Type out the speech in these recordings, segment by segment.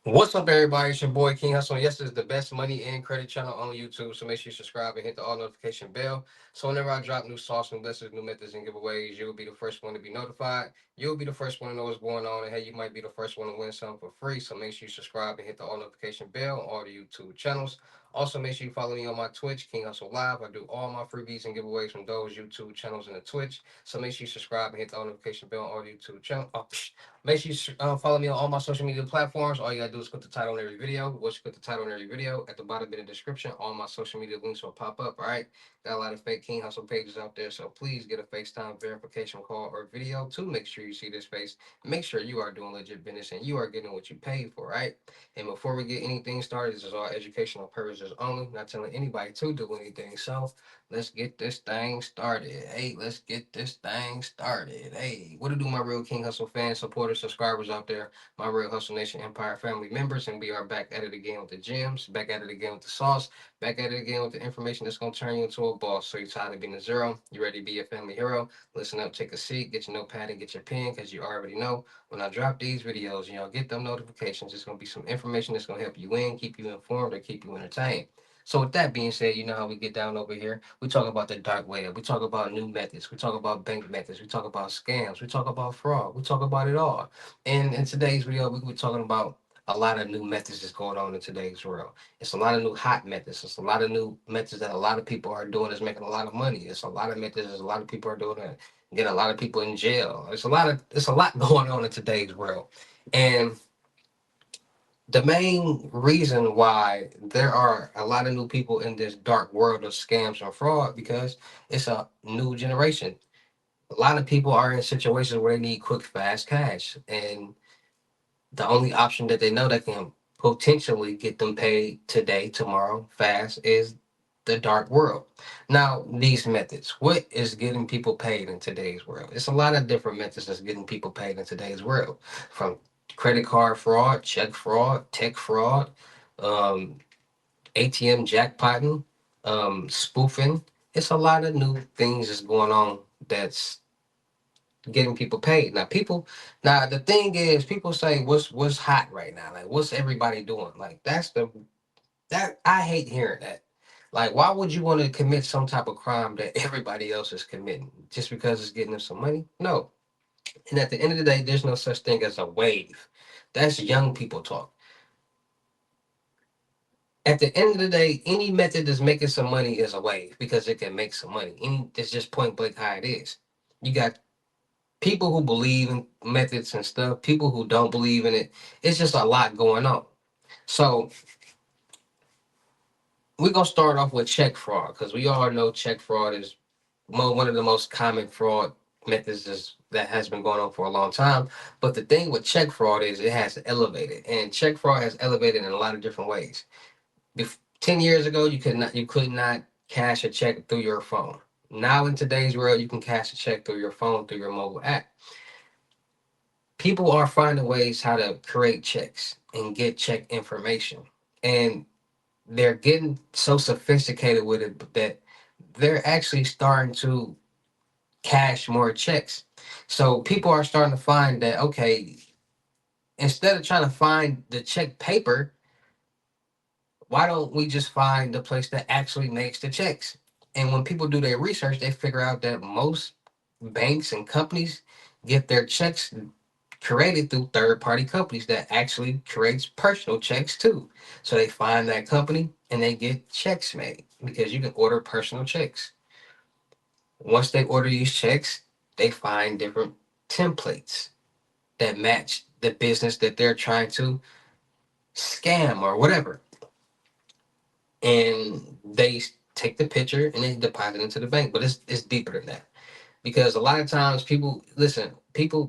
What's up, everybody? It's your boy King Hustle. Yes, this is the best money and credit channel on YouTube. So make sure you subscribe and hit the all notification bell. So whenever I drop new sauce, new lessons, new methods, and giveaways, you'll be the first one to be notified. You'll be the first one to know what's going on. And hey, you might be the first one to win something for free. So make sure you subscribe and hit the all notification bell on all the YouTube channels. Also, make sure you follow me on my Twitch, King Hustle Live. I do all my freebies and giveaways from those YouTube channels and the Twitch. So make sure you subscribe and hit the all notification bell on all the YouTube channels. Make sure you follow me on all my social media platforms. All you gotta do is click the title on every video. Once you click the title on every video, at the bottom in the description, all my social media links will pop up. All right. Got a lot of fake King Hustle pages out there, so please get a FaceTime verification call or video to make sure you see this face. Make sure you are doing legit business and you are getting what you paid for, right? And before we get anything started, this is all educational purposes only, not telling anybody to do anything. So let's get this thing started. Hey, let's get this thing started. Hey, what to do, my real King Hustle fans, supporters, subscribers out there, my real Hustle Nation Empire family members, and we are back at it again with the gems, back at it again with the sauce, back at it again with the information that's gonna turn you into a boss. So you're tired of being a zero, you ready to be a family hero? Listen up, take a seat, get your notepad and get your pen, because you already know when I drop these videos, y'all get them notifications. It's gonna be some information that's gonna help you win, keep you informed, or keep you entertained. So with that being said, you know how we get down over here. We talk about the dark web. We talk about new methods. We talk about bank methods. We talk about scams. We talk about fraud. We talk about it all. And in today's video, we're talking about a lot of new methods that's going on in today's world. It's a lot of new hot methods. It's a lot of new methods that a lot of people are doing that's making a lot of money. It's a lot of methods that a lot of people are doing that getting a lot of people in jail. It's a lot going on in today's world. And the main reason why there are a lot of new people in this dark world of scams and fraud because it's a new generation. A lot of people are in situations where they need quick, fast cash, and the only option that they know that can potentially get them paid today, tomorrow, fast is the dark world. Now, these methods, what is getting people paid in today's world? It's a lot of different methods that's getting people paid in today's world, from credit card fraud, check fraud, tech fraud, um, ATM jackpotting, spoofing. It's a lot of new things that's going on that's getting people paid. Now the thing is, people say what's hot right now? Like what's everybody doing? Like that I hate hearing that. Like why would you want to commit some type of crime that everybody else is committing just because it's getting them some money? No. And at the end of the day, there's no such thing as a wave. That's young people talk. At the end of the day, any method that's making some money is a wave because it can make some money. It's just point blank how it is. You got people who believe in methods and stuff, people who don't believe in it. It's just a lot going on. So we're gonna start off with check fraud because we all know check fraud is one of the most common fraud methods that has been going on for a long time. But the thing with check fraud is it has elevated, and check fraud has elevated in a lot of different ways. 10 years ago, you could not cash a check through your phone. Now in today's world, you can cash a check through your phone through your mobile app. People are finding ways how to create checks and get check information. And they're getting so sophisticated with it that they're actually starting to cash more checks. So people are starting to find that, okay, instead of trying to find the check paper, why don't we just find the place that actually makes the checks? And when people do their research, they figure out that most banks and companies get their checks created through third party companies that actually creates personal checks too. So they find that company and they get checks made because you can order personal checks. Once they order these checks, they find different templates that match the business that they're trying to scam or whatever. And they take the picture and they deposit it into the bank. But it's deeper than that. Because a lot of times people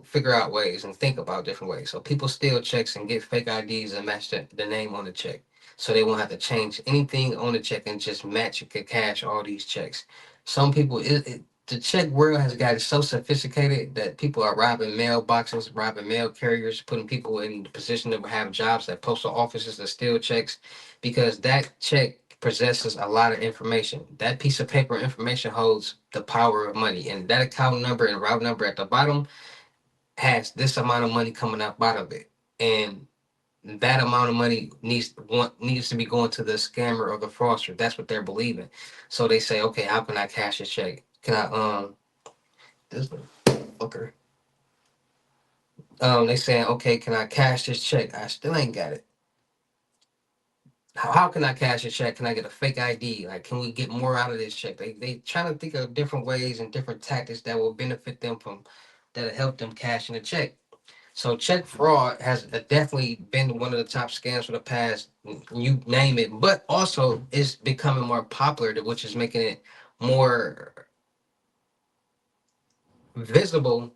figure out ways and think about different ways. So people steal checks and get fake IDs and match the name on the check. So they won't have to change anything on the check and just match and cash all these checks. Some people, the check world has gotten so sophisticated that people are robbing mailboxes, robbing mail carriers, putting people in the position to have jobs at postal offices to steal checks because that check possesses a lot of information. That piece of paper information holds the power of money, and that account number and route number at the bottom has this amount of money coming up out of it. And that amount of money needs to be going to the scammer or the fraudster. That's what they're believing. So they say, okay, how can I cash this check? Can I this fucker? They saying, okay, can I cash this check? I still ain't got it. How can I cash a check? Can I get a fake ID? Like, can we get more out of this check? They trying to think of different ways and different tactics that will benefit them from that'll help them cash in a check. So check fraud has definitely been one of the top scams for the past, you name it. But also, it's becoming more popular, which is making it more visible.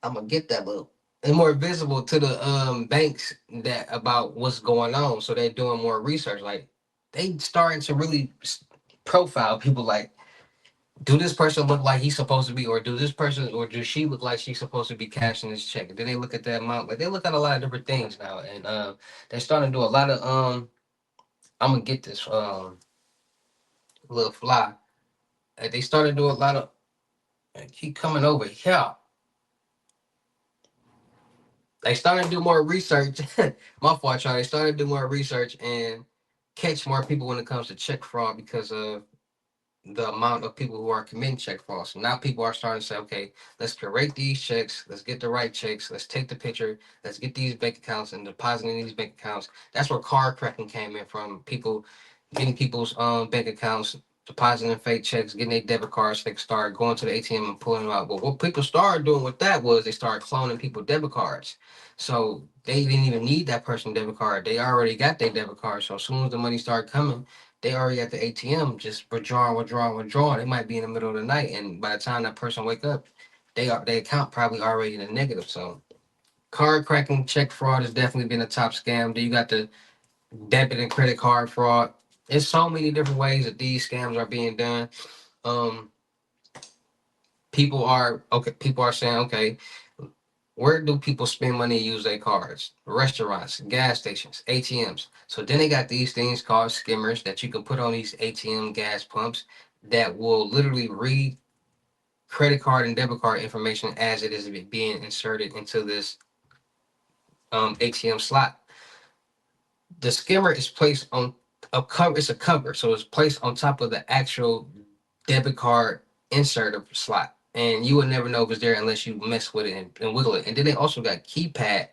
I'm gonna get that little and more visible to the banks that about what's going on. So they're doing more research. Like they starting to really profile people. Like, do this person look like he's supposed to be, or do this person, or does she look like she's supposed to be cashing this check? And then they look at that amount. Like they look at a lot of different things now, and they're starting to do a lot of I'm gonna get this little fly. They started to do a lot of. Keep coming over here. They started to do more research. My fault, y'all. They started to do more research and catch more people when it comes to check fraud because of the amount of people who are committing check fraud. So now people are starting to say, okay, let's curate these checks, let's get the right checks, let's take the picture, let's get these bank accounts and depositing these bank accounts. That's where card cracking came in from. People getting people's bank accounts, depositing fake checks, getting their debit cards, so they can start going to the ATM and pulling them out. But what people started doing with that was they started cloning people's debit cards. So they didn't even need that person's debit card. They already got their debit card. So as soon as the money started coming, they already at the ATM just withdrawing. It might be in the middle of the night, and by the time that person wake up, their account probably already in the negative. So card cracking, check fraud has definitely been a top scam. Then you got the debit and credit card fraud. There's so many different ways that these scams are being done. Um, people are saying, okay, where do people spend money and use their cards? Restaurants, gas stations, ATMs. So then they got these things called skimmers that you can put on these ATM gas pumps that will literally read credit card and debit card information as it is being inserted into this ATM slot. The skimmer is placed on a cover. It's a cover, so it's placed on top of the actual debit card insert of slot, and you would never know if it's there unless you mess with it and wiggle it. And then they also got keypad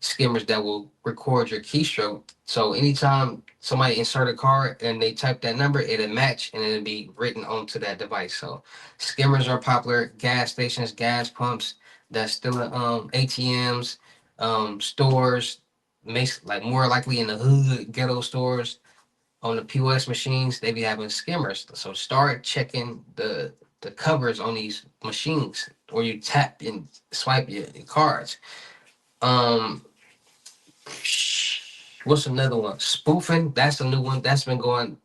skimmers that will record your keystroke. So anytime somebody insert a card and they type that number, it'll match and it'll be written onto that device. So skimmers are popular. Gas stations, gas pumps, that's still ATMs, stores, makes like more likely in the hood ghetto stores on the POS machines, they be having skimmers. So start checking the covers on these machines or you tap and swipe your cards. Um, What's another one? Spoofing. That's a new one. That's been going.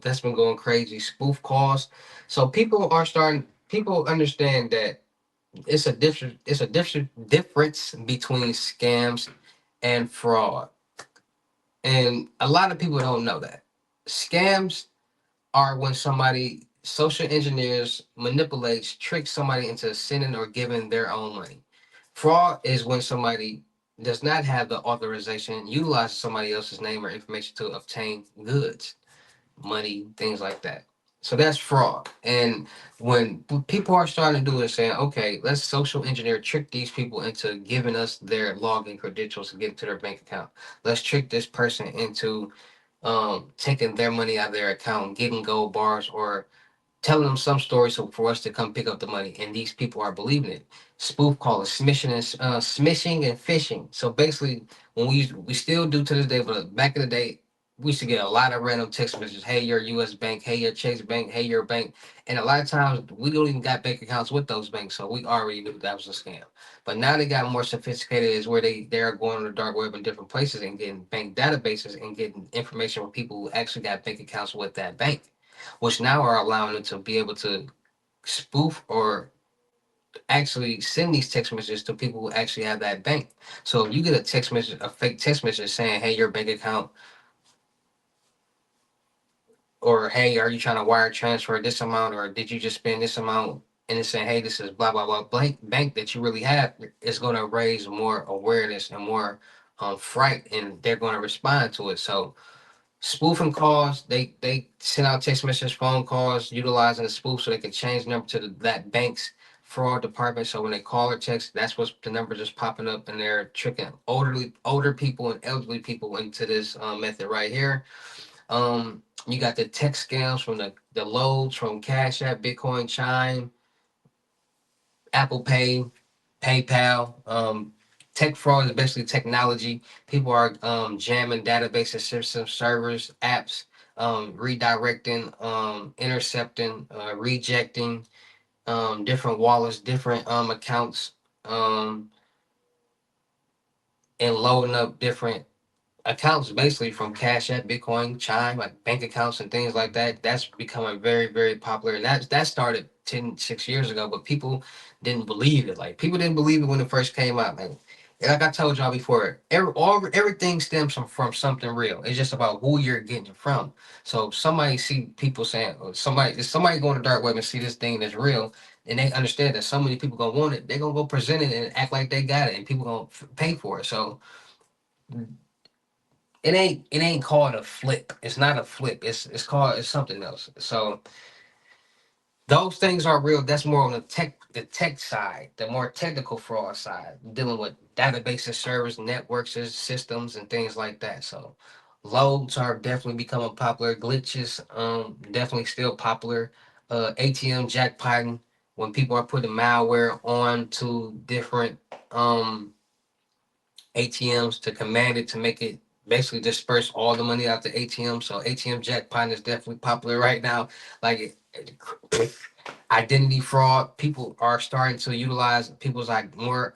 That's been going crazy. Spoof calls. So people are starting. People understand that it's a different. It's a different difference between scams and fraud, and a lot of people don't know that. Scams are when somebody social engineers manipulates, tricks somebody into sending or giving their own money. Fraud is when somebody does not have the authorization, utilizes somebody else's name or information to obtain goods, money, things like that. So that's fraud. And when people are starting to do it, saying, okay, let's social engineer, trick these people into giving us their login credentials to get into their bank account. Let's trick this person into taking their money out of their account, getting gold bars, or telling them some story so for us to come pick up the money, and these people are believing it. Spoof call it smishing and phishing. So basically, when we still do to this day, but back in the day, we used to get a lot of random text messages. Hey, your U.S. bank. Hey, your Chase bank. Hey, your bank. And a lot of times we don't even got bank accounts with those banks, so we already knew that was a scam. But now they got more sophisticated, is where they're going on the dark web in different places and getting bank databases and getting information from people who actually got bank accounts with that bank, which now are allowing them to be able to spoof or actually send these text messages to people who actually have that bank. So if you get a text message, a fake text message saying, "Hey, your bank account," or "Hey, are you trying to wire transfer this amount," or "Did you just spend this amount and it's saying, hey, this is blah blah blah blank bank that you really have, it's going to raise more awareness and more fright, and they're going to respond to it. So spoofing calls, they send out text messages, phone calls, utilizing the spoof so they can change the number to that bank's fraud department. So when they call or text, that's what's the number just popping up, and they're tricking older people and elderly people into this method right here. You got the text scams from the loads from Cash App, Bitcoin, Chime, Apple Pay, PayPal. Tech fraud is basically technology. People are jamming databases, systems, servers, apps, redirecting, intercepting, rejecting different wallets, different accounts, um, and loading up different accounts basically from Cash App, Bitcoin, Chime, like bank accounts and things like that. That's becoming very, very popular. And that started 6 years ago, but people didn't believe it. Like people didn't believe it when it first came out. Like I told y'all before, everything stems from something real. It's just about who you're getting it from. So somebody see people saying, or somebody going to dark web and see this thing that's real, and they understand that so many people gonna want it, they're gonna go present it and act like they got it, and people gonna pay for it. So it ain't called a flip. It's not a flip. It's something else. So those things are real. That's more on the tech side, the more technical fraud side, dealing with databases, servers, networks, systems, and things like that. So loads are definitely becoming popular. Glitches, definitely still popular. ATM jackpotting, when people are putting malware on to different ATMs to command it to make it basically disperse all the money out the ATM. So ATM jackpot is definitely popular right now. Like identity fraud, people are starting to utilize people's like more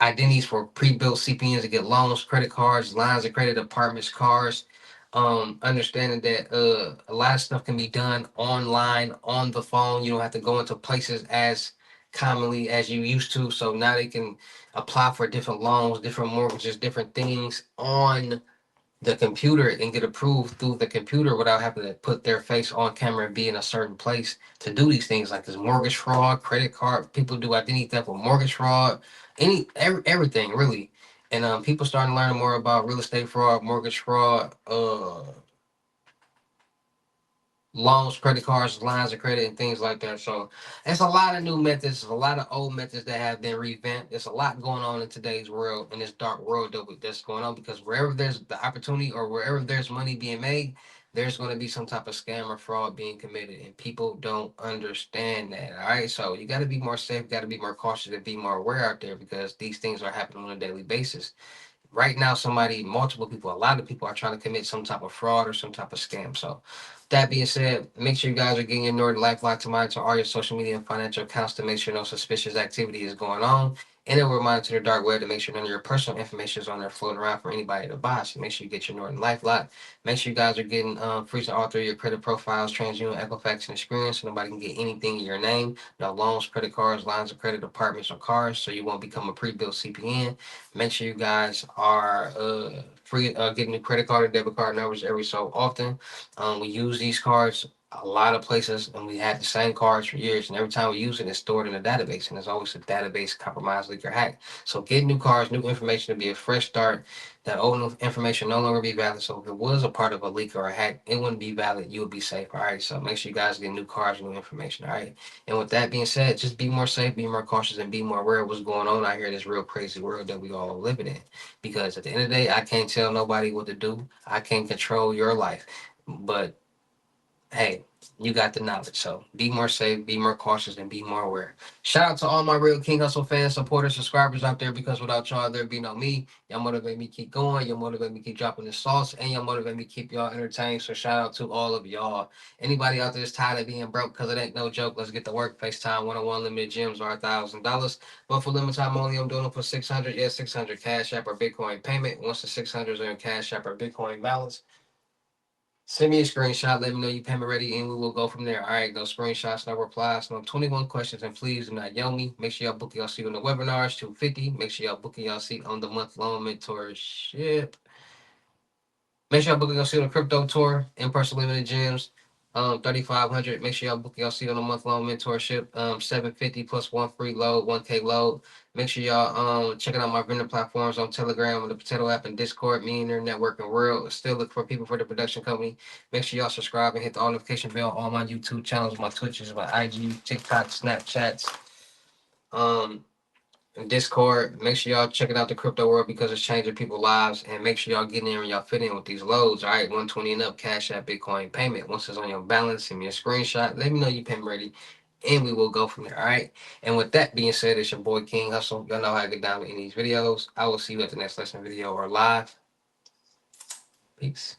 identities for pre-built CPNs to get loans, credit cards, lines of credit, apartments, cars. Understanding that a lot of stuff can be done online on the phone. You don't have to go into places as commonly as you used to. So now they can apply for different loans, different mortgages, different things on the computer and get approved through the computer without having to put their face on camera and be in a certain place to do these things like this mortgage fraud, credit card. People do identity theft with mortgage fraud, everything really. And people starting to learn more about real estate fraud, mortgage fraud, loans, credit cards, lines of credit, and things like that. So it's a lot of new methods, a lot of old methods that have been revamped. There's a lot going on in today's world, in this dark world that's going on, because wherever there's the opportunity or wherever there's money being made, there's going to be some type of scam or fraud being committed, and people don't understand that. All right, so you got to be more safe, got to be more cautious, and be more aware out there, because these things are happening on a daily basis. Right now, multiple people, a lot of people are trying to commit some type of fraud or some type of scam. So that being said, make sure you guys are getting your Norton LifeLock to monitor all your social media and financial accounts to make sure no suspicious activity is going on. And it will monitor the dark web to make sure none of your personal information is on there floating around for anybody to buy. So make sure you get your Norton LifeLock. Make sure you guys are getting freezing all through your credit profiles, TransUnion, Equifax, and Experience, so nobody can get anything in your name. No loans, credit cards, lines of credit, apartments, or cars, so you won't become a pre-built CPN. Make sure you guys are free getting new credit card or debit card numbers every so often. We use these cards a lot of places, and we had the same cards for years. And every time we use it, it's stored in a database, and there's always a database compromised, leak, or hack. So get new cards, new information to be a fresh start. That old information no longer be valid. So if it was a part of a leak or a hack, it wouldn't be valid. You would be safe. All right. So make sure you guys get new cards, new information. All right. And with that being said, just be more safe, be more cautious, and be more aware of what's going on out here in this real crazy world that we all are living in. Because at the end of the day, I can't tell nobody what to do. I can't control your life. But hey, you got the knowledge. So be more safe, be more cautious, and be more aware. Shout out to all my real King Hustle fans, supporters, subscribers out there, because without y'all, there'd be no me. Y'all motivate me keep going. Y'all motivate me keep dropping the sauce. And y'all motivate me keep y'all entertained. So shout out to all of y'all. Anybody out there is tired of being broke, because it ain't no joke. Let's get to work. FaceTime 101 limited gyms are $1,000. But for limited time only, I'm doing it for 600. Yeah, 600 Cash App or Bitcoin payment. Once the 600s are in Cash App or Bitcoin balance, send me a screenshot. Let me know you payment ready, and we will go from there. All right, no screenshots, no replies, no 21 questions, and please do not yell me. Make sure y'all book y'all seat on the webinars, 250. Make sure y'all booking y'all seat on the month-long mentorship. Make sure y'all booking y'all seat on the crypto tour, in-person limited gyms. $3,500. Make sure y'all book y'all seat on a month long mentorship. 750 plus one free load, 1K load. Make sure y'all checking out my vendor platforms on Telegram, the Potato app, and Discord. Me and their networking world. Still look for people for the production company. Make sure y'all subscribe and hit the all notification bell on my YouTube channels, my Twitches, my IG, TikTok, Snapchats. Um, and Discord. Make sure y'all checking out the crypto world because it's changing people's lives. And make sure y'all get in there and y'all fit in with these loads. All right, 120 and up, Cash App, Bitcoin payment. Once it's on your balance, send me a screenshot. Let me know you payment ready, and we will go from there. All right. And with that being said, it's your boy King Hustle. Y'all know how to get down in these videos. I will see you at the next lesson video or live. Peace.